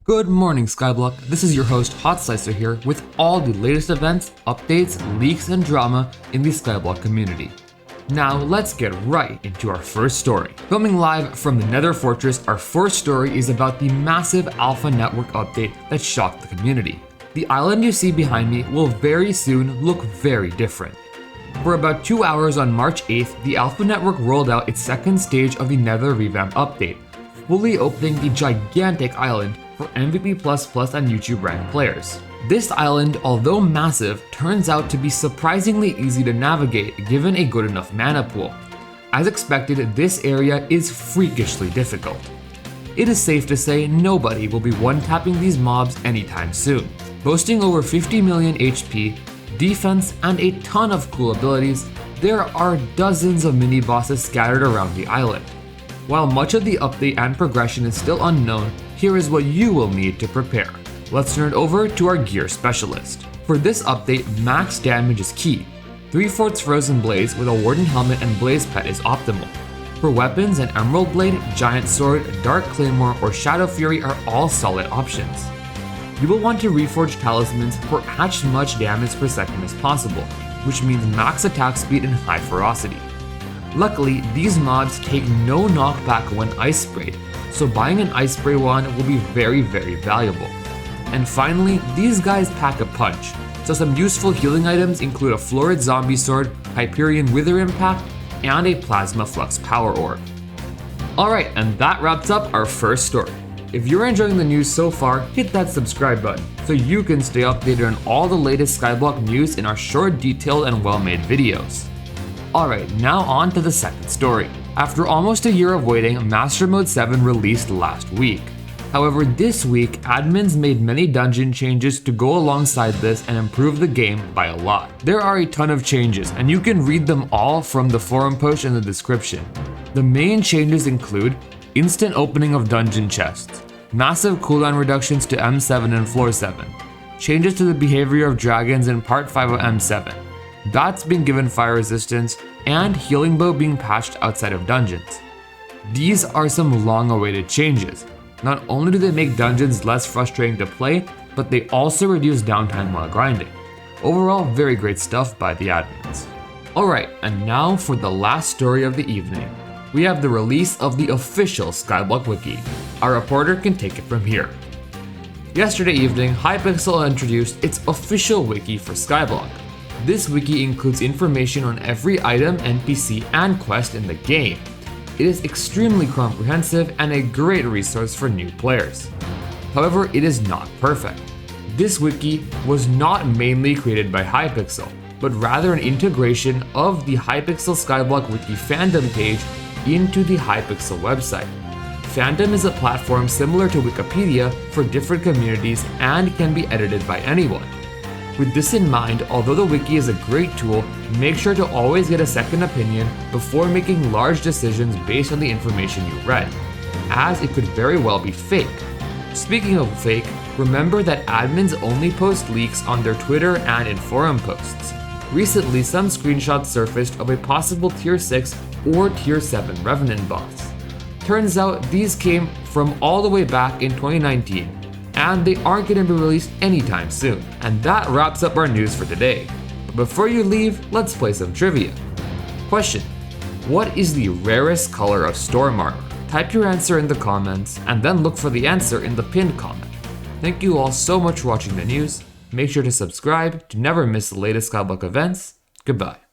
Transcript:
Good morning, Skyblock. This is your host, Hot Slicer here, with all the latest events, updates, leaks, and drama in the Skyblock community. Now, let's get right into our first story. Filming live from the Nether Fortress, our first story is about the massive Alpha Network update that shocked the community. The island you see behind me will very soon look very different. For about 2 hours on March 8th, the Alpha Network rolled out its second stage of the Nether REVAMP update, fully opening the gigantic island for MVP++ and YouTube ranked players. This island, although massive, turns out to be surprisingly easy to navigate given a good enough mana pool. As expected, this area is freakishly difficult. It is safe to say nobody will be one-tapping these mobs anytime soon. Boasting over 50 million HP, defense, and a ton of cool abilities, there are dozens of mini-bosses scattered around the island. While much of the update and progression is still unknown, here is what you will need to prepare. Let's turn it over to our gear specialist. For this update, max damage is key. 3/4 Frozen Blaze with a Warden Helmet and Blaze Pet is optimal. For weapons, an Emerald Blade, Giant Sword, Dark Claymore, or Shadow Fury are all solid options. You will want to reforge talismans for as much damage per second as possible, which means max attack speed and high ferocity. Luckily, these mods take no knockback when ice sprayed, so buying an ice spray wand will be very valuable. And finally, these guys pack a punch, so some useful healing items include a Florid Zombie Sword, Hyperion Wither Impact, and a Plasma Flux Power Orb. Alright, and that wraps up our first story. If you're enjoying the news so far, hit that subscribe button so you can stay updated on all the latest Skyblock news in our short, detailed, and well-made videos. Alright, now on to the second story. After almost a year of waiting, Master Mode 7 released last week. However, this week, admins made many dungeon changes to go alongside this and improve the game by a lot. There are a ton of changes, and you can read them all from the forum post in the description. The main changes include instant opening of dungeon chests, massive cooldown reductions to M7 and Floor 7, changes to the behavior of dragons in Part 5 of M7, Bats being given fire resistance, and Healing Bow being patched outside of dungeons. These are some long-awaited changes. Not only do they make dungeons less frustrating to play, but they also reduce downtime while grinding. Overall, very great stuff by the admins. Alright, and now for the last story of the evening. We have the release of the official Skyblock Wiki. Our reporter can take it from here. Yesterday evening, Hypixel introduced its official wiki for Skyblock. This wiki includes information on every item, NPC, and quest in the game. It is extremely comprehensive and a great resource for new players. However, it is not perfect. This wiki was not mainly created by Hypixel, but rather an integration of the Hypixel Skyblock Wiki fandom page into the Hypixel website. Fandom is a platform similar to Wikipedia for different communities and can be edited by anyone. With this in mind, although the wiki is a great tool, make sure to always get a second opinion before making large decisions based on the information you read, as it could very well be fake. Speaking of fake, remember that admins only post leaks on their Twitter and in forum posts. Recently, some screenshots surfaced of a possible Tier 6 or Tier 7 Revenant boss. Turns out these came from all the way back in 2019, and they aren't going to be released anytime soon. And that wraps up our news for today. But before you leave, let's play some trivia. Question: what is the rarest color of Storm Armor? Type your answer in the comments, and then look for the answer in the pinned comment. Thank you all so much for watching the news. Make sure to subscribe to never miss the latest Skyblock events. Goodbye.